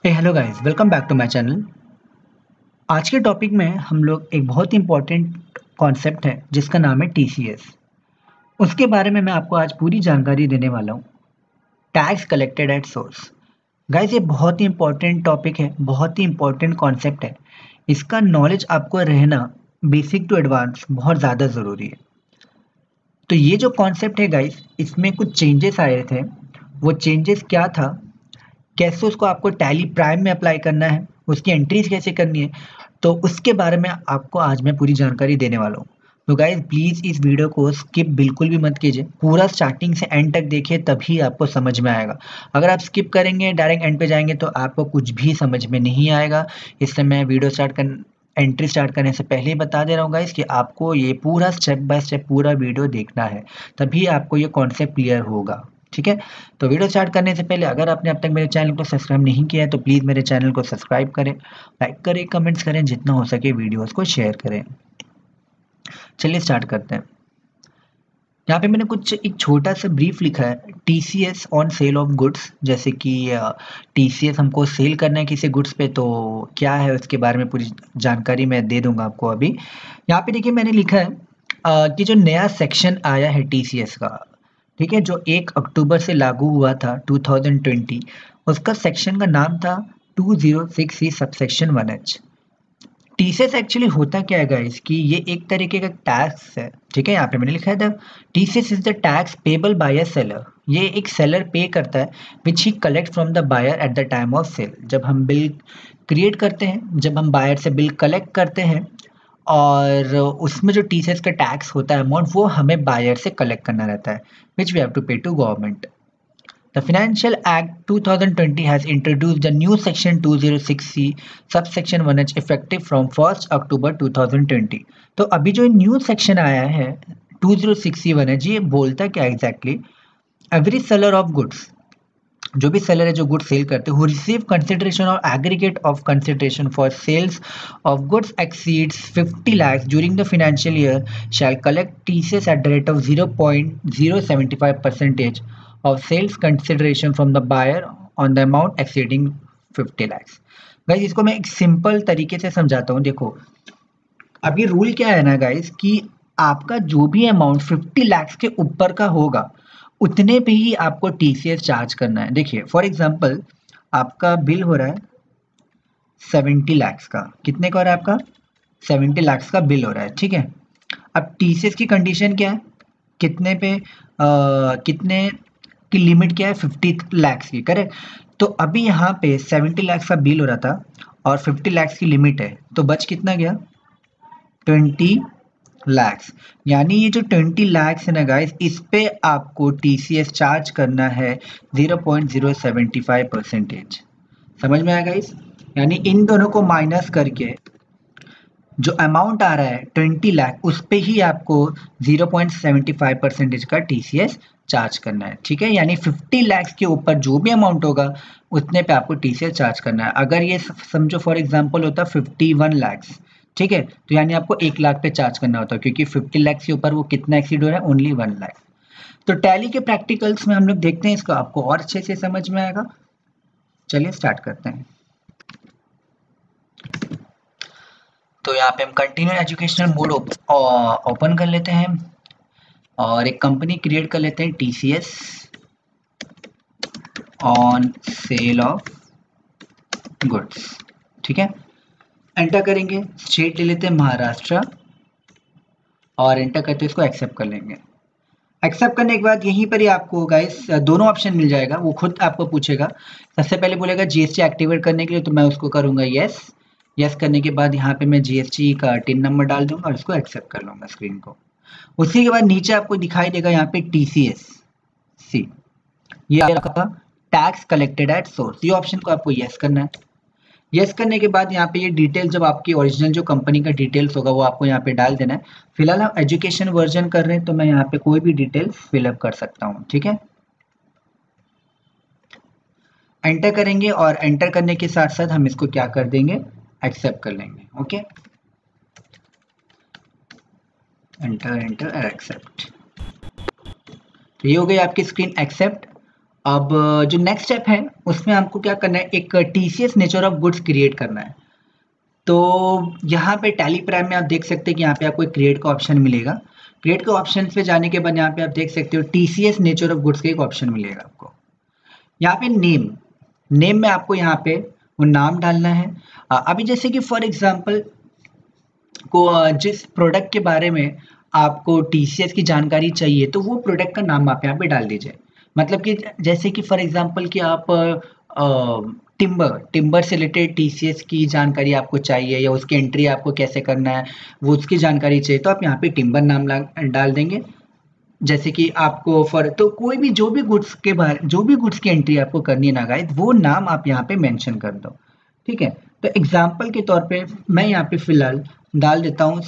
Hello guys, welcome back to my channel. आज के topic में हम लोग एक बहुत ही इम्पोर्टेंट कॉन्सेप्ट है जिसका नाम है टीसीएस। उसके बारे में मैं आपको आज पूरी जानकारी देने वाला हूँ। Tax collected at source. Guys, ये बहुत ही इम्पोर्टेंट टॉपिक है, बहुत ही इम्पोर्टेंट कॉन्सेप्ट है। इसका नॉलेज आपको रहना बेसिक टू एडवांस बहुत ज़्यादा ज़रूरी है। तो ये जो कॉन्सेप्ट है गाइस, इसमें कुछ चेंजेस आए थे। वो चेंजेस क्या था, कैसे उसको आपको टैली प्राइम में अप्लाई करना है, उसकी एंट्रीज कैसे करनी है, तो उसके बारे में आपको आज मैं पूरी जानकारी देने वाला हूँ। तो गाइज प्लीज़ इस वीडियो को स्किप बिल्कुल भी मत कीजिए, पूरा स्टार्टिंग से एंड तक देखिए, तभी आपको समझ में आएगा। अगर आप स्किप करेंगे, डायरेक्ट एंड पे जाएंगे, तो आपको कुछ भी समझ में नहीं आएगा। इसलिए मैं एंट्री स्टार्ट करने से पहले ही बता दे रहा हूँ गाइज कि आपको ये पूरा स्टेप बाय स्टेप पूरा वीडियो देखना है, तभी आपको ये कॉन्सेप्ट क्लियर होगा। ठीक है, तो वीडियो स्टार्ट करने से पहले अगर आपने अब तक मेरे चैनल को सब्सक्राइब नहीं किया है तो प्लीज़ मेरे चैनल को सब्सक्राइब करें, लाइक करें, कमेंट्स करें, जितना हो सके वीडियोस को शेयर करें। चलिए स्टार्ट करते हैं। यहाँ पे मैंने कुछ एक छोटा सा ब्रीफ लिखा है, TCS on sale of goods. जैसे कि टीसीएस हमको सेल करना है किसी गुड्स पे, तो क्या है उसके बारे में पूरी जानकारी मैं दे दूंगा आपको अभी। यहाँ पे देखिए मैंने लिखा है कि जो नया सेक्शन आया है टीसीएस का, ठीक है, जो 1 अक्टूबर से लागू हुआ था 2020, उसका सेक्शन का नाम था 206C subsection 1H। TCS actually होता क्या है गाइस कि ये एक तरीके का टैक्स है। ठीक है, यहाँ पे मैंने लिखा है the TCS is the tax payable by a seller. ये एक सेलर पे करता है which he collect from the buyer at the time of sale. जब हम बिल क्रिएट करते हैं, जब हम बायर से बिल कलेक्ट करते हैं, और उसमें जो टीसीएस का टैक्स होता है अमाउंट, वो हमें बायर से कलेक्ट करना रहता है, which we have to pay to government. The Financial Act 2020 has introduced the new Section 206C subsection 1H effective from 1st October 2020। तो अभी जो न्यू सेक्शन आया है 206C 1H, ये बोलता क्या exactly, every seller of goods, जो भी सेलर है जो गुड्स सेल करते हैं, हु रिसीव कंसिडरेशन और aggregate of consideration for sales of goods exceeds 50 lakhs during the financial year shall collect TCS at the rate of 0.075% of sales consideration from the buyer on the amount exceeding 50 lakhs। Guys, इसको मैं एक simple तरीके से समझाता हूँ। देखो, अभी rule क्या है ना गाइस कि आपका जो भी अमाउंट 50 lakhs के ऊपर का होगा, उतने पे ही आपको टीसीएस चार्ज करना है। देखिए फॉर एग्जांपल, आपका बिल हो रहा है 70 lakhs का। कितने का हो रहा है आपका? 70 lakhs का बिल हो रहा है। ठीक है, अब टीसीएस की कंडीशन क्या है, कितने पे कितने की लिमिट क्या है, 50 lakhs की, करेक्ट। तो अभी यहाँ पे 70 lakhs का बिल हो रहा था और 50 lakhs की लिमिट है, तो बच कितना गया, 20 lakhs। यानी ये जो 20 lakhs है ना गाइस, इस पे आपको टीसीएस चार्ज करना है 0.075%। समझ में आया गाइस? यानी इन दोनों को माइनस करके जो अमाउंट आ रहा है 20 लाख, उस पे ही आपको 0.75% का टीसीएस चार्ज करना है। ठीक है, यानी 50 lakhs के ऊपर जो भी अमाउंट होगा उतने पे आपको टीसीएस चार्ज करना है। अगर ये समझो फॉर एग्जांपल होता 51 lakhs, ठीक है, तो यानी आपको 1 लाख पे चार्ज करना होता है, क्योंकि 50 lakhs के ऊपर वो कितना एक्सीड हो रहा है, ओनली 1 लाख। तो टैली के प्रैक्टिकल्स में हम लोग देखते हैं इसको, आपको और अच्छे से समझ में आएगा। चलिए स्टार्ट करते हैं। तो यहाँ पे हम कंटिन्यू एजुकेशनल मोड ओपन कर लेते हैं और एक कंपनी क्रिएट कर लेते हैं, TCS on sale of goods. ठीक है, एंटर करेंगे, स्टेट ले लेते हैं महाराष्ट्र, और एंटर करते इसको एक्सेप्ट कर लेंगे। एक्सेप्ट करने के बाद यहीं पर ही आपको गाइस दोनों ऑप्शन मिल जाएगा, वो खुद आपको पूछेगा। सबसे पहले बोलेगा जीएसटी एक्टिवेट करने के लिए, तो मैं उसको करूंगा यस। यस करने के बाद यहाँ पे मैं जीएसटी का टिन नंबर डाल दूंगा और इसको एक्सेप्ट कर लूंगा स्क्रीन को। उसी के बाद नीचे आपको दिखाई देगा यहाँ पे टीसीएस सी, ये आपका टैक्स कलेक्टेड एट सोर्स, ये ऑप्शन को आपको यस करना है। यस करने के बाद यहाँ पे ये डिटेल, जब आपकी ओरिजिनल जो कंपनी का डिटेल्स होगा वो आपको यहाँ पे डाल देना है। फिलहाल हम एजुकेशन वर्जन कर रहे हैं, तो मैं यहाँ पे कोई भी डिटेल फिलअप कर सकता हूँ। ठीक है, एंटर करेंगे और एंटर करने के साथ साथ हम इसको क्या कर देंगे, एक्सेप्ट कर लेंगे। Okay, enter enter accept. तो ये हो गई आपकी स्क्रीन एक्सेप्ट। अब जो नेक्स्ट स्टेप है उसमें हमको क्या करना है, एक TCS nature of goods create करना है। तो यहाँ पे टैली प्राइम में आप देख सकते हैं कि यहाँ पे आपको एक क्रिएट का ऑप्शन मिलेगा। क्रिएट के ऑप्शन पे जाने के बाद यहाँ पे आप देख सकते हो टीसीएस नेचर ऑफ गुड्स का एक ऑप्शन मिलेगा आपको। यहाँ पे नेम में आपको यहाँ पे वो नाम डालना है। अभी जैसे कि फॉर एग्जांपल को जिस प्रोडक्ट के बारे में आपको टीसीएस की जानकारी चाहिए तो वो प्रोडक्ट का नाम आप यहाँ पे डाल दीजिए। मतलब कि जैसे कि फॉर एग्जांपल कि आप टिम्बर से रिलेटेड टीसीएस की जानकारी आपको चाहिए या उसकी एंट्री आपको कैसे करना है वो उसकी जानकारी चाहिए, तो आप यहाँ पे टिम्बर नाम डाल देंगे। जैसे कि आपको फॉर तो कोई भी जो भी गुड्स की एंट्री आपको करनी है ना गाइस, वो नाम आप यहाँ पे मेंशन कर दो। ठीक है, तो एग्जांपल के तौर पे मैं यहाँ पे फिलहाल डाल देता हूँ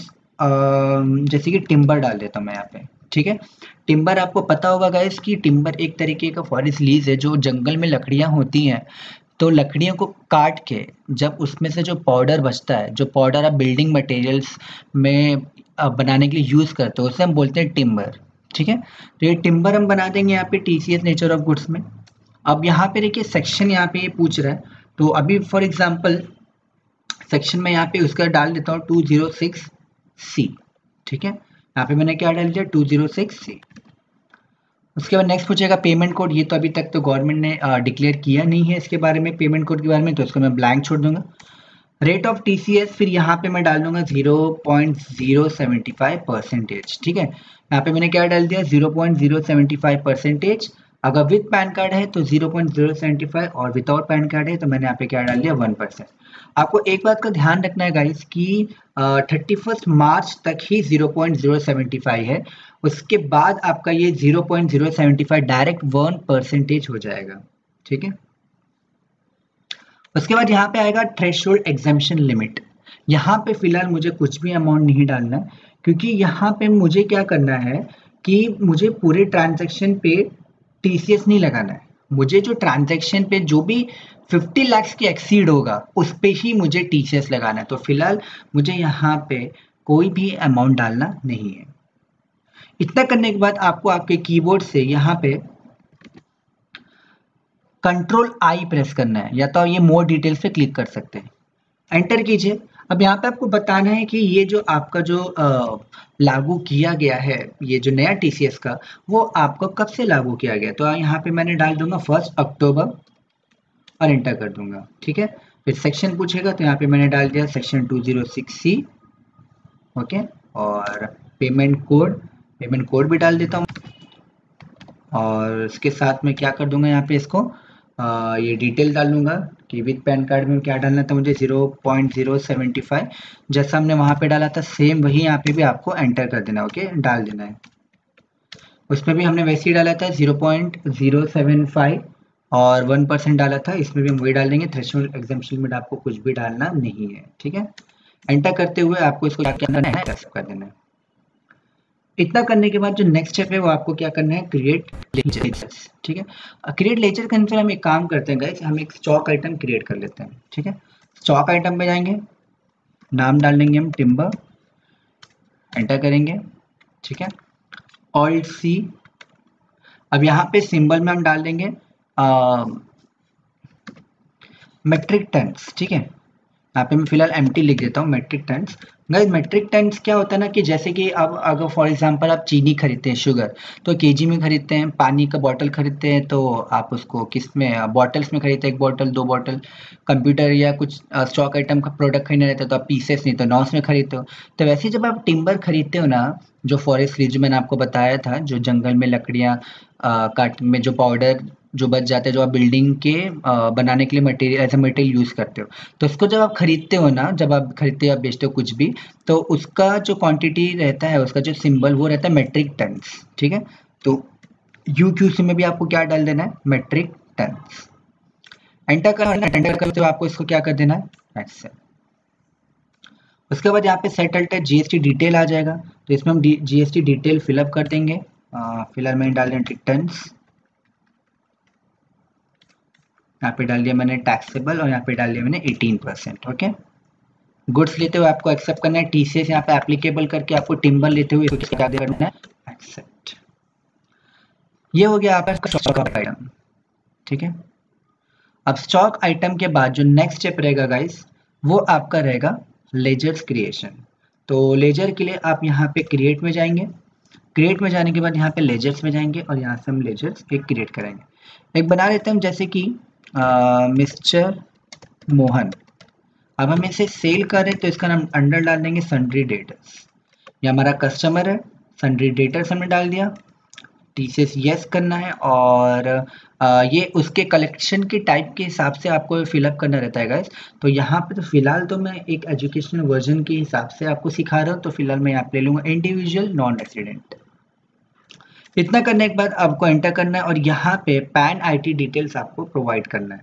जैसे कि टिम्बर डाल देता हूँ मैं यहाँ पे। ठीक है, टिम्बर आपको पता होगा गाइस कि टिम्बर एक तरीके का फॉरेस्ट लीज है। जो जंगल में लकड़ियाँ होती हैं तो लकड़ियों को काट के जब उसमें से जो पाउडर बचता है, जो पाउडर आप बिल्डिंग मटेरियल्स में बनाने के लिए यूज़ करते हो, उसे हम बोलते हैं टिम्बर। ठीक है, तो ये टिम्बर हम बना देंगे यहाँ पे टीसीएस नेचर ऑफ गुड्स में। अब यहाँ पे देखिए सेक्शन यहाँ पे ये पूछ रहा है, तो अभी फॉर एग्जांपल सेक्शन में यहाँ पे उसका डाल देता हूँ 206C। ठीक है, यहाँ पे मैंने क्या डाल दिया 206C। उसके बाद नेक्स्ट पूछेगा पेमेंट कोड। ये तो अभी तक तो गवर्नमेंट ने डिक्लेयर किया नहीं है इसके बारे में, पेमेंट कोड के बारे में, तो इसको मैं ब्लैंक छोड़ दूंगा। रेट ऑफ टीसीएस फिर यहाँ पे मैं डाल दूंगा 0.075%। ठीक है, यहाँ पे मैंने क्या डाल दिया 0.075%। अगर विद पैन कार्ड है तो 0.075 और विदाउट पैन कार्ड है तो मैंने यहाँ पे क्या डाल दिया 1%। आपको एक बात का ध्यान रखना है गाइस कि 31 मार्च तक ही 0.075 है, उसके बाद आपका ये 0.075 डायरेक्ट 1% हो जाएगा। ठीक है, उसके बाद यहाँ पे आएगा थ्रेशोल्ड एग्जम्पशन लिमिट। यहाँ पे फिलहाल मुझे कुछ भी अमाउंट नहीं डालना है, क्योंकि यहाँ पे मुझे क्या करना है कि मुझे पूरे ट्रांजैक्शन पे टीसीएस नहीं लगाना है। मुझे जो ट्रांजैक्शन पे जो भी 50 लाख के एक्सीड होगा उस पे ही मुझे टीसीएस लगाना है। तो फिलहाल मुझे यहाँ पे कोई भी अमाउंट डालना नहीं है। इतना करने के बाद आपको आपके कीबोर्ड से यहाँ पे कंट्रोल आई प्रेस करना है, या तो ये मोर डिटेल्स पे क्लिक कर सकते हैं, एंटर कीजिए। अब यहाँ पे आपको बताना है कि ये जो आपका जो लागू किया गया है, ये जो नया टीसीएस का, वो आपको कब से लागू किया गया। तो यहाँ पे मैंने डाल दूंगा 1 अक्टूबर और एंटर कर दूंगा। ठीक है, फिर सेक्शन पूछेगा तो यहाँ पे मैंने डाल दिया सेक्शन 206C। ओके, और पेमेंट कोड भी डाल देता हूँ, और इसके साथ में क्या कर दूंगा यहाँ पे इसको ये डिटेल डाल दूंगा कि विद पैन कार्ड में क्या डालना था मुझे 0.075। जैसा हमने वहाँ पे डाला था सेम वही यहाँ पे भी आपको एंटर कर देना। ओके, डाल देना है। उसमें भी हमने वैसे ही डाला था 0.075 और 1% डाला था, इसमें भी हम वही डाल देंगे। थ्रेशोल्ड एग्जम्पशन लिमिट आपको कुछ भी डालना नहीं है। ठीक है, एंटर करते हुए आपको इसको क्या करना है, एक्सेप्ट कर देना है। इतना करने के बाद जो नेक्स्ट स्टेप है वो आपको क्या करना है, क्रिएट लेजर्स। ठीक है, क्रिएट लेजर करने से हम एक काम करते हैं गाइस, हम एक स्टॉक आइटम क्रिएट कर लेते हैं। ठीक है, स्टॉक आइटम पे जाएंगे, नाम डाल देंगे हम टिम्बर, एंटर करेंगे। ठीक है, ऑल्ट सी। अब यहाँ पे सिंबल में हम डाल देंगे मेट्रिक टन्स। ठीक है, यहाँ पे मैं फिलहाल एम्प्टी लिख देता हूँ, metric tons. Guys metric tons क्या होता है ना कि जैसे कि अब अगर फॉर एग्जांपल आप चीनी खरीदते हैं, शुगर, तो केजी में खरीदते हैं। पानी का बॉटल खरीदते हैं तो आप उसको किस में, बॉटल्स में खरीदते हैं, 1 बॉटल 2 बॉटल। कंप्यूटर या कुछ स्टॉक आइटम का प्रोडक्ट खरीदना रहता है तो आप पीसेस नहीं तो नॉस में खरीदते हो। तो वैसे जब आप टिम्बर खरीदते हो ना, जो फॉरेस्ट लीज मैंने आपको बताया था, जो जंगल में लकड़ियाँ काट में जो पाउडर जो बच जाते हैं, जो आप बिल्डिंग के बनाने के लिए material as a material use करते हो, तो उसको जब आप खरीदते हो ना, जब आप खरीदते हो या बेचते हो कुछ भी, तो उसका जो क्वांटिटी रहता है, उसका जो सिंबल वो रहता है मेट्रिक टन्स। ठीक है, तो यूक्यूसी में भी आपको क्या डाल देना है, मेट्रिक टन्स। एंटर करते हो आपको इसको क्या कर देना है, एक्सेप्ट। उसके बाद यहाँ पे सेटल्ड है जीएसटी डिटेल आ जाएगा, तो इसमें हम जीएसटी डिटेल फिलअप कर देंगे। फिलहाल मैंने डाल दिया टन्स, यहाँ पे डाल दिया मैंने टैक्सेबल, और यहाँ पे डाल दिया मैंने 18%। ओके, गुड्स लेते हुए आपको एक्सेप्ट करना है। टीसीएस यहाँ पे एप्लीकेबल करके आपको टिम्बर लेते हुए इसको क्या करना है, एक्सेप्ट। ये हो गया आपका स्टॉक आइटम। ठीक है। अब स्टॉक आइटम के बाद जो नेक्स्ट स्टेप रहेगा गाइस, वो आपका रहेगा लेजर्स क्रिएशन। तो लेजर के लिए आप यहाँ पे क्रिएट में जाएंगे, क्रिएट में जाने के बाद यहाँ पे लेजर्स में जाएंगे और यहाँ से हम लेजर्स एक क्रिएट करेंगे। एक बना लेते हैं हम, जैसे कि मिस्टर मोहन। अब हम इसे सेल करें तो इसका नाम अंडर डाल देंगे सन्ड्री डेटर्स। ये हमारा कस्टमर है, सन्ड्री डेटर्स हमने डाल दिया, टीसीएस यस करना है और ये उसके कलेक्शन के टाइप के हिसाब से आपको फिलअप करना रहता है गाइस। तो यहाँ पे तो फिलहाल तो मैं एक एजुकेशनल वर्जन के हिसाब से आपको सिखा रहा हूँ, तो फिलहाल मैं यहाँ पे ले लूँगा इंडिविजुअल नॉन रेसिडेंट। इतना करने के बाद आपको एंटर करना है और यहाँ पे पैन आईटी डिटेल्स आपको प्रोवाइड करना है,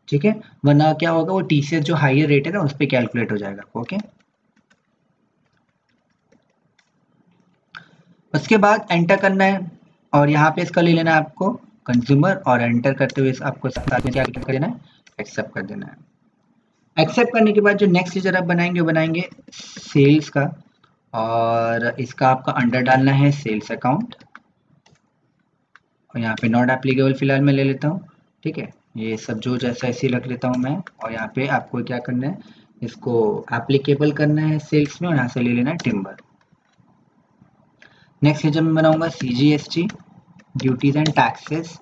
ठीक है, वरना क्या होगा, वो टीसीएस जो हायर रेट है ना उस पर कैलकुलेट हो जाएगा। ओके, उसके बाद एंटर करना है और यहाँ पे इसका ले लेना है आपको कंज्यूमर और एंटर करते हुए आपको क्या कर देना है, एक्सेप्ट कर देना है। एक्सेप्ट करने के बाद जो नेक्स्ट लेजर आप बनाएंगे वो बनाएंगे सेल्स का और इसका आपका अंडर डालना है सेल्स अकाउंट और यहाँ पे नॉट एप्लीकेबल फिलहाल मैं ले लेता हूँ, ठीक है, ये सब जो जैसा ऐसे रख लेता हूँ मैं। और यहाँ पे आपको क्या करना है, इसको एप्लीकेबल करना है सेल्स में और यहाँ से ले लेना है टिम्बर। नेक्स्ट लेजर में बनाऊंगा CGST duties and taxes,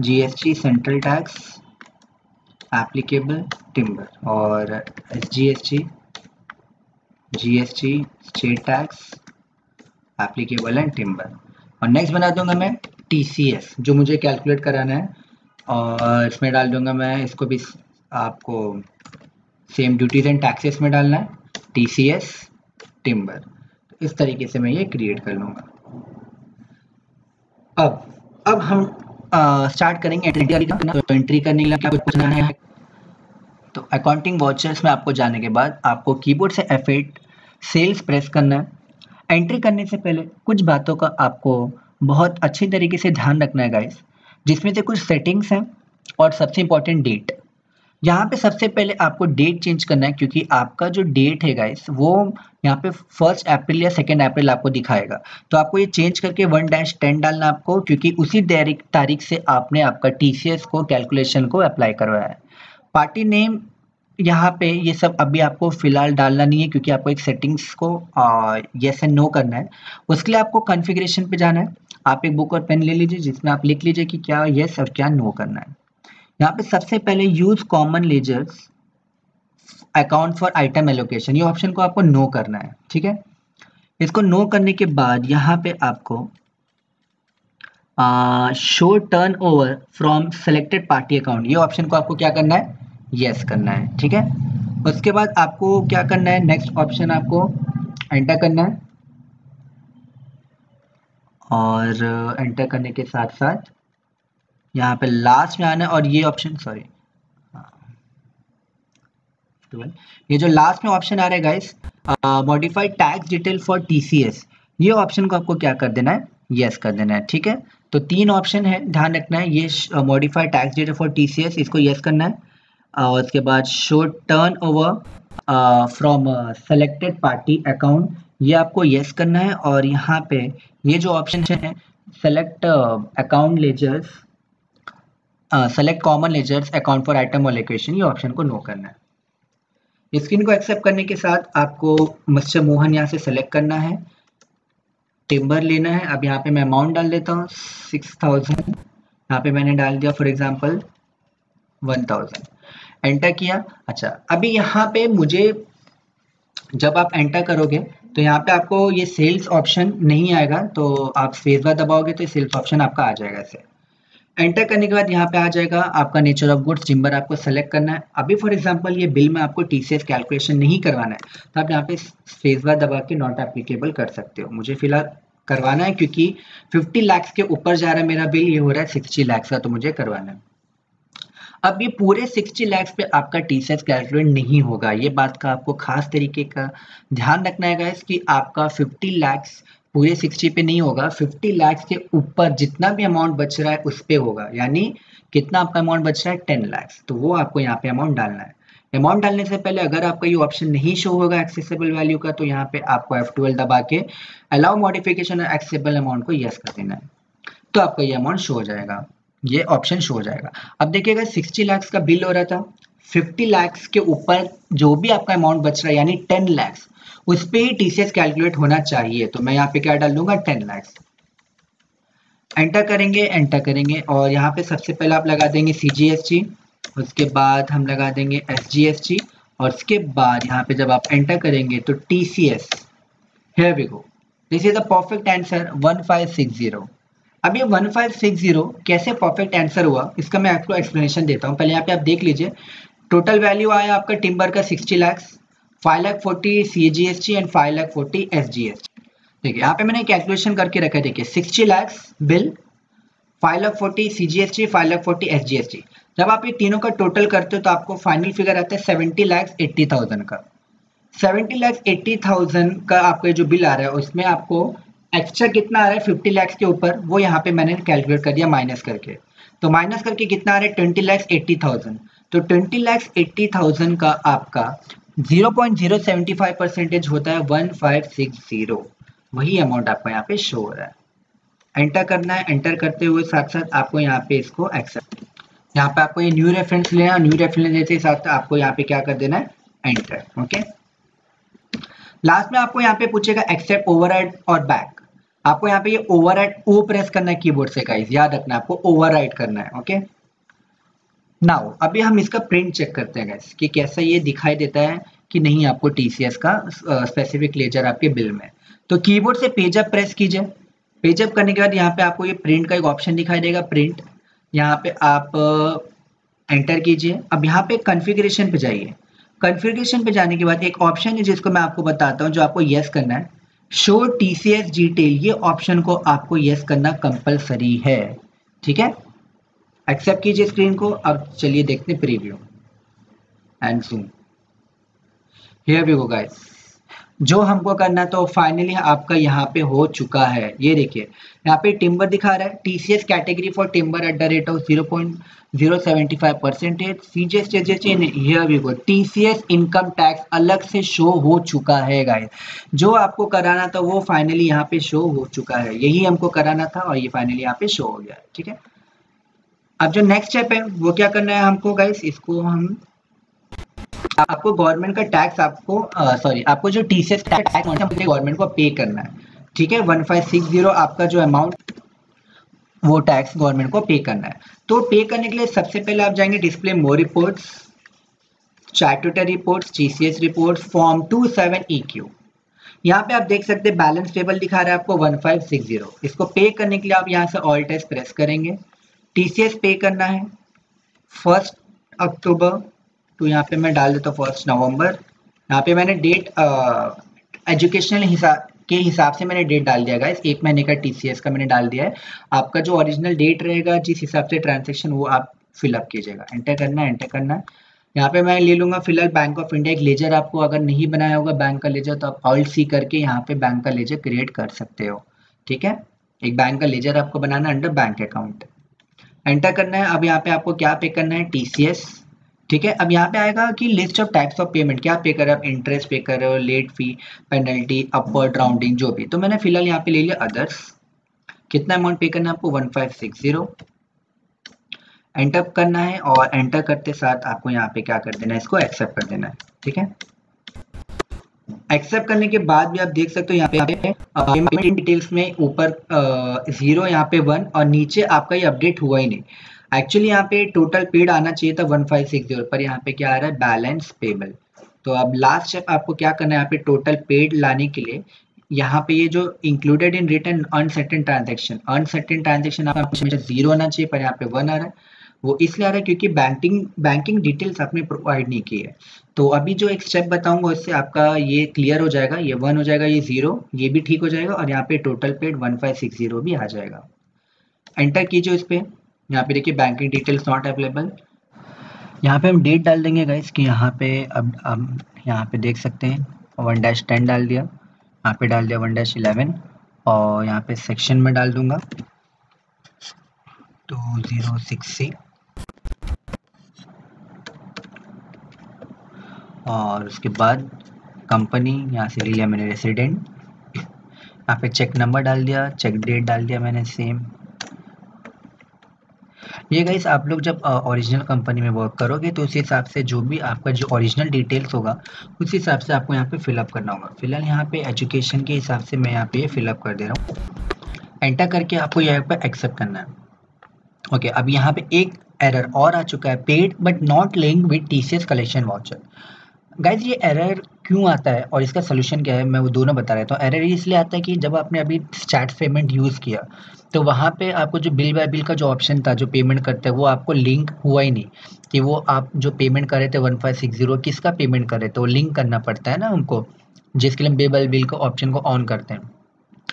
GST central tax applicable timber और SGST GST state tax applicable and timber. और नेक्स्ट बना दूंगा मैं TCS जो मुझे कैलकुलेट कराना है और इसमें डाल दूंगा मैं इसको भी आपको सेम ड्यूटीज एंड टैक्सेस में डालना है TCS टिम्बर। तो इस तरीके से मैं ये क्रिएट कर लूँगा। अब हम स्टार्ट करेंगे एंट्री करना। तो एंट्री करने के लिए क्या कुछ करना है, तो अकाउंटिंग वाउचर्स में आपको जाने के बाद आपको कीबोर्ड से F8 सेल्स प्रेस करना है। एंट्री करने से पहले कुछ बातों का आपको बहुत अच्छी तरीके से ध्यान रखना है गाइस, जिसमें से कुछ सेटिंग्स हैं और सबसे इम्पोर्टेंट डेट। यहाँ पे सबसे पहले आपको डेट चेंज करना है क्योंकि आपका जो डेट है गाइस वो यहाँ पे 1 अप्रैल या 2 अप्रैल आपको दिखाएगा। तो आपको ये चेंज करके 1-10 डालना आपको, क्योंकि उसी तारीख से आपने आपका TCS को कैलकुलेशन को अप्लाई करवाया है। पार्टी नेम यहाँ पे ये सब अभी आपको फिलहाल डालना नहीं है क्योंकि आपको एक सेटिंग्स को येस एंड नो करना है। उसके लिए आपको कॉन्फ़िगरेशन पे जाना है। आप एक बुक और पेन ले लीजिए जिसमें आप लिख लीजिए कि क्या येस और क्या नो करना है। यहाँ पे सबसे पहले use common ledgers account for item allocation, ये ऑप्शन को आपको नो करना है, ठीक है। इसको नो करने के बाद यहाँ पे आपको show turn over from selected party account, ये ऑप्शन को आपको क्या करना है, यस करना है, ठीक है। उसके बाद आपको क्या करना है, नेक्स्ट ऑप्शन आपको एंटर करना है और एंटर करने के साथ साथ यहाँ पे लास्ट में आना है और ये ऑप्शन ये जो लास्ट में ऑप्शन आ रहा है guys, modified tax detail for TCS, ये ऑप्शन को आपको क्या कर देना है, यस कर देना है, ठीक है। तो 3 ऑप्शन है, ध्यान रखना है। ये modified tax detail for TCS, इसको यस करना है और उसके बाद show turn over from selected party account, ये आपको यस करना है। और यहाँ पे ये जो ऑप्शन है select account ledgers select common ledgers account for item allocation, ये ऑप्शन को नो करना है। स्क्रीन को एक्सेप्ट करने के साथ आपको मिस्टर मोहन यहाँ से सेलेक्ट करना है, टिम्बर लेना है। अब यहाँ पे मैं अमाउंट डाल देता हूँ 6000, यहाँ पे मैंने डाल दिया फॉर एग्जांपल 1000, एंटर किया। अच्छा, अभी यहाँ पे मुझे जब आप एंटर करोगे तो यहाँ पे आपको ये सेल्स ऑप्शन नहीं आएगा, तो आप स्पेस बार दबाओगे तो सेल्स ऑप्शन आपका आ जाएगा। ऐसे एंटर करने के बाद यहाँ पे आ जाएगा आपका नेचर ऑफ गुड्स, टिम्बर आपको सेलेक्ट करना है। अभी फॉर एग्जांपल ये बिल में आपको TCS कैलकुलेशन नहीं करवाना है तो आप यहाँ पे स्पेस बार दबा के नॉट एप्लीकेबल कर सकते हो। मुझे फिलहाल करवाना है क्योंकि 50 लाख के ऊपर जा रहा है मेरा बिल, ये हो रहा है 60 लाख का, तो मुझे करवाना है। अब ये पूरे 60 लाख पे आपका TCS कैलकुलेट नहीं होगा, ये बात का आपको खास तरीके का ध्यान रखना है गाइस कि आपका 50 लाख पूरे 60 पे नहीं होगा, 50 लाख के ऊपर जितना भी अमाउंट बच रहा है उस पे होगा। यानी कितना आपका अमाउंट बच रहा है, 10 लाख, तो वो आपको यहाँ पे अमाउंट डालना है। अमाउंट डालने से पहले अगर आपका ये ऑप्शन नहीं शो होगा एक्सेसिबल वैल्यू का, तो यहाँ पे आपको F12 दबा के अलाउ मॉडिफिकेशन और एक्सेसिबल अमाउंट को यस कर देना है, तो आपका ये अमाउंट शो हो जाएगा। ये ऑप्शन शो हो जाएगा। अब देखिएगा 60 लाख का बिल हो रहा था, 50 लाख के ऊपर जो भी आपका अमाउंट बच रहा है यानी 10 लाख, उस पे ही टीसीएस कैलकुलेट होना चाहिए। तो मैं यहाँ पे क्या डाल दूंगा, 10 लाख। एंटर करेंगे और यहाँ पे सबसे पहले आप लगा देंगे सीजीएसटी, उसके बाद हम लगा देंगे एसजीएसटी, और उसके बाद यहाँ पे जब आप एंटर करेंगे तो TCS. Here we go, this is the perfect answer 1560। अब ये 1560 कैसे परफेक्ट आंसर हुआ, इसका मैं आपको एक्सप्लेनेशन देता हूँ। पहले यहाँ पे आप देख लीजिए, टोटल वैल्यू आया आपका टिम्बर का 60 लाख, 5,40,000 सीजीएसटी एंड 5,40,000 एसजीएसटी। देखिए यहाँ पे मैंने कैलकुलेशन करके रखा है, देखिए 60 लाख बिल, 5,40,000 सीजीएसटी, 5,40,000 एसजीएसटी। जब आप ये तीनों का टोटल करते हो तो आपको फाइनल फिगर आता है 70,80,000 का। 70,80,000 का आपका जो बिल आ रहा है उसमें आपको एक्स्ट्रा कितना आ रहा है 50 लाख के ऊपर, वो यहाँ पे मैंने कैलकुलेट कर दिया माइनस करके। तो माइनस करके कितना आ रहा है 20,80,000। तो 20,80,000 का आपका 0.075% होता है 1560। वही अमाउंट आपको यहाँ पे शो हो रहा है। एंटर करना है, एंटर करते हुए साथ साथ आपको यहाँ पे इसको एक्सेप्ट, यहाँ पे आपको ये न्यू रेफरेंस लेना, न्यू रेफरेंस लेते साथ आपको यहाँ पे क्या कर देना है, एंटर। ओके, लास्ट में आपको यहाँ पे पूछेगा एक्सेप्ट ओवरराइड और बैक। आपको यहाँ पे ये ओवरराइड ओ प्रेस करना है कीबोर्ड से गाइस, याद रखना है आपको ओवरराइड करना है। ओके, नाउ अभी हम इसका प्रिंट चेक करते हैं गाइस कि कैसा ये दिखाई देता है कि नहीं आपको टीसीएस का स्पेसिफिक लेजर आपके बिल में। तो कीबोर्ड से पेज अप प्रेस कीजिए, पेज अप करने के बाद यहाँ पे आपको ये प्रिंट का एक ऑप्शन दिखाई देगा, प्रिंट। यहाँ पे आप एंटर कीजिए। अब यहाँ पे कॉन्फ़िगरेशन पे जाइए, कॉन्फ़िगरेशन पे जाने के बाद एक ऑप्शन है जिसको मैं आपको बताता हूँ, जो आपको यस करना है, शो टीसीएस डिटेल। ये ऑप्शन को आपको यस करना कंपलसरी है, ठीक है। एक्सेप्ट कीजिए स्क्रीन को। अब चलिए देखते हैं preview and zoom. Here we go guys, जो हमको करना तो फाइनली आपका यहाँ पे हो चुका है। ये देखिए यहाँ पे टिम्बर दिखा रहा है, TCS category for timber at the rate of 0.075%। Here we go, TCS income tax अलग से शो हो चुका है गाइस। जो आपको कराना था वो फाइनली यहाँ पे शो हो चुका है, यही हमको कराना था और ये फाइनली यहाँ पे शो हो गया है, ठीक है। अब जो नेक्स्ट स्टेप है वो क्या करना है हमको गाइस, इसको हम, आपको गवर्नमेंट का टैक्स, आपको सॉरी आपको जो टीसीएस का टैक्स गवर्नमेंट को पे करना है, ठीक है। 1560 आपका जो अमाउंट, वो टैक्स गवर्नमेंट को पे करना है। तो पे करने के लिए सबसे पहले आप जाएंगे display more reports, statutory reports, TCS reports, form 27EQ। यहाँ पे आप देख सकते हैं बैलेंस टेबल दिखा रहा है आपको 1560। इसको पे करने के लिए आप यहाँ से ऑल्ट एस प्रेस करेंगे। टीसीएस पे करना है 1 अक्टूबर, तो यहाँ पे मैं डाल देता हूँ 1 नवंबर। यहाँ पे मैंने डेट एजुकेशनल हिसाब से मैंने डेट डाल दिया गाइस, 1 महीने का टीसीएस का मैंने डाल दिया है। आपका जो ओरिजिनल डेट रहेगा जिस हिसाब से ट्रांजेक्शन, वो आप फिलअप कीजिएगा। एंटर करना है, एंटर करना है। यहाँ पे मैं ले लूंगा फिलहाल बैंक ऑफ इंडिया एक लेजर। आपको अगर नहीं बनाया होगा बैंक का लेजर तो आप ऑल्ट सी करके यहाँ पे बैंक का लेजर क्रिएट कर सकते हो, ठीक है। एक बैंक का लेजर आपको बनाना अंडर बैंक अकाउंट। एंटर करना है। अब यहाँ पे आपको क्या पे करना है, टीसीएस, ठीक है। अब यहाँ पे आएगा कि list of types of payment, क्या पे कर रहे हो आप, इंटरेस्ट पे कर रहे हो, late fee, penalty, upward rounding, जो भी। तो मैंने फिलहाल यहाँ पे ले लिया अदर्स। कितना अमाउंट पे करना है आपको, 1560। एंटर करना है और एंटर करते साथ आपको यहाँ पे क्या कर देना है, इसको एक्सेप्ट कर देना है, ठीक है। एक्सेप्ट करने के बाद भी आप देख सकते हो यहाँ पे पेमेंट डिटेल्स में ऊपर 0, यहाँ पे 1 और नीचे आपका ये अपडेट हुआ ही नहीं। एक्चुअली यहाँ पे टोटल पेड आना चाहिए था 1560, पर यहाँ पे क्या आ रहा है, बैलेंस पेबल। तो अब लास्ट स्टेप आपको क्या करना है, यहाँ पे टोटल पेड लाने के लिए यहाँ पे ये जो included in return uncertain transaction आपका हमेशा 0 होना चाहिए, पर यहाँ पे 1 आ रहा है। वो इसलिए आ रहा है क्योंकि बैंकिंग डिटेल्स आपने प्रोवाइड नहीं की है। तो अभी जो एक स्टेप बताऊंगा उससे आपका ये क्लियर हो जाएगा, ये 1 हो जाएगा, ये 0, ये भी ठीक हो जाएगा और यहाँ पे टोटल पेड 1560 भी आ जाएगा। एंटर कीजिए इस पे। यहाँ पे देखिए बैंकिंग डिटेल्स नॉट अवेलेबल। यहाँ पे हम डेट डाल देंगे गाइस कि यहाँ पे अब यहाँ पे देख सकते हैं 1-10 डाल दिया, यहाँ पे डाल दिया 1-11 और यहाँ पे सेक्शन में डाल दूंगा 206C और उसके बाद कंपनी यहाँ से ले लिया मैंने रेसिडेंट। यहाँ पे चेक नंबर डाल दिया, चेक डेट डाल दिया मैंने सेम। ये गाइस आप लोग जब ओरिजिनल कंपनी में वर्क करोगे तो उस हिसाब से जो भी आपका जो ओरिजिनल डिटेल्स होगा उस हिसाब से आपको यहाँ पे फिलअप करना होगा। फिलहाल यहाँ पे एजुकेशन के हिसाब से मैं यहाँ पे फिलअप कर दे रहा हूँ। एंटर करके आपको यहाँ पे एक्सेप्ट करना है। ओके, अब यहाँ पे एक एरर और आ चुका है, paid but not link with TCS collection voucher. Guys ये एरर क्यों आता है और इसका सोल्यूशन क्या है, मैं वो दोनों बता रहा था। एरर इसलिए आता है कि जब आपने अभी चैट पेमेंट यूज़ किया तो वहाँ पे आपको जो बिल बाय बिल का जो ऑप्शन था, जो पेमेंट करते हैं, वो आपको लिंक हुआ ही नहीं कि वो आप जो पेमेंट कर रहे थे 1560 किसका पेमेंट कर रहे थे, वो लिंक करना पड़ता है ना उनको, जिसके लिए बिल बाय बिल का ऑप्शन को ऑन करते हैं।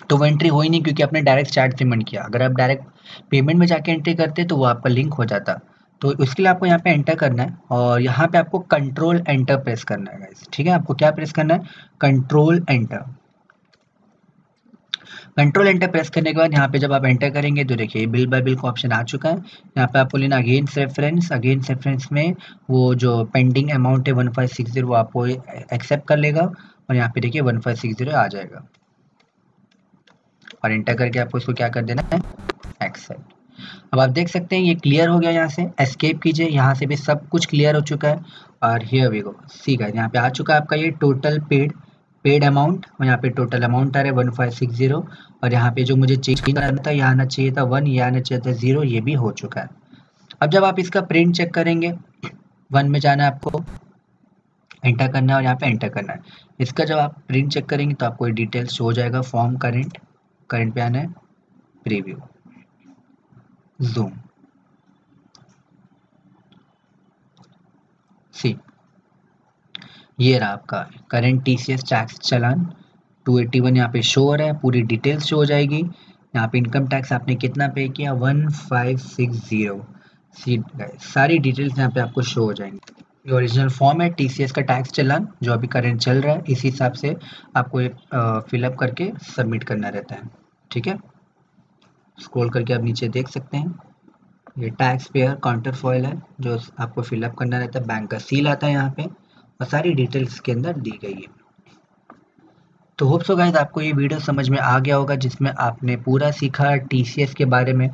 तो वो एंट्री हो ही नहीं क्योंकि आपने डायरेक्ट चैट पेमेंट किया। अगर आप डायरेक्ट पेमेंट में जाके एंट्री करते तो वो आपका लिंक हो जाता। तो उसके लिए आपको यहाँ पे एंटर करना है और यहाँ पे आपको कंट्रोल एंटर प्रेस करना है गाइस। ठीक है, आपको क्या प्रेस करना है, control enter. Control enter press करने के बाद यहाँ पे जब आप एंटर करेंगे तो देखिए बिल बाय बिल का ऑप्शन आ चुका है। यहाँ पे आपको लेना अगेंस्ट रेफरेंस। अगेंस्ट रेफरेंस में वो जो पेंडिंग अमाउंट है 1560 वो आपको एक्सेप्ट कर लेगा और यहाँ पे देखिए 1560 आ जाएगा और एंटर करके आपको इसको क्या कर देना है, एक्सेप्ट। अब आप देख सकते हैं ये क्लियर हो गया। यहाँ से एस्केप कीजिए, यहाँ से भी सब कुछ क्लियर हो चुका है और here we go. See guys, यहाँ पे आ चुका है आपका ये टोटल पेड अमाउंट और यहाँ पे टोटल अमाउंट आ रहा है 1560 और यहाँ पे जो मुझे चेंज करना था, यहाँ आना चाहिए था 1, यहाँ आना चाहिए था 0, ये भी हो चुका है। अब जब आप इसका प्रिंट चेक करेंगे, 1 में जाना है आपको, एंटर करना है और यहाँ पे एंटर करना है। इसका जब आप प्रिंट चेक करेंगे तो आपको डिटेल्स शो हो जाएगा। फॉर्म करंट पे आना है, प्रीव्यू, जूम, सी, ये रहा आपका करंट टीसीएस टैक्स चालान 281 यहाँ पे शो हो रहा है। पूरी डिटेल्स शो हो जाएगी। यहाँ पे इनकम टैक्स आपने कितना पे किया 1560। सी गाइस, सारी डिटेल्स यहाँ पे आपको शो हो जाएंगी। ये ओरिजिनल फॉर्म है टीसीएस का टैक्स चालान जो अभी करंट चल रहा है, इसी हिसाब से आपको ये फिलअप करके सबमिट करना रहता है। ठीक है, स्क्रॉल करके आप नीचे देख सकते हैं ये टैक्स पेयर काउंटर फॉइल है जो आपको फिलअप करना रहता है। बैंक का सील आता है यहाँ पे और सारी डिटेल्स के अंदर दी गई है। तो होप सो गाइस आपको ये वीडियो समझ में आ गया होगा जिसमें आपने पूरा सीखा टीसीएस के बारे में,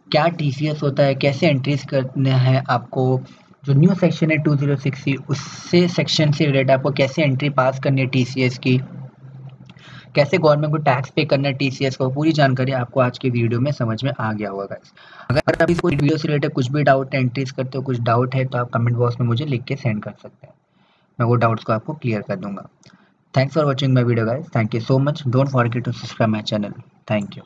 क्या टीसीएस होता है, कैसे एंट्रीज करने हैं आपको, जो न्यू सेक्शन है 2060 उससे सेक्शन से रिलेटेड आपको कैसे एंट्री पास करनी है टीसीएस की, कैसे गवर्नमेंट को टैक्स पे करना है टीसीएस को, पूरी जानकारी आपको आज की वीडियो में समझ में आ गया होगा गाइस। अगर आप इसको वीडियो से रिलेटेड कुछ भी डाउट एंट्रीज करते हो, कुछ डाउट है तो आप कमेंट बॉक्स में मुझे लिख के सेंड कर सकते हैं, मैं वो डाउट्स को आपको क्लियर कर दूंगा। Thanks for watching my video guys. Thank you so much. Don't forget to subscribe my channel. Thank you.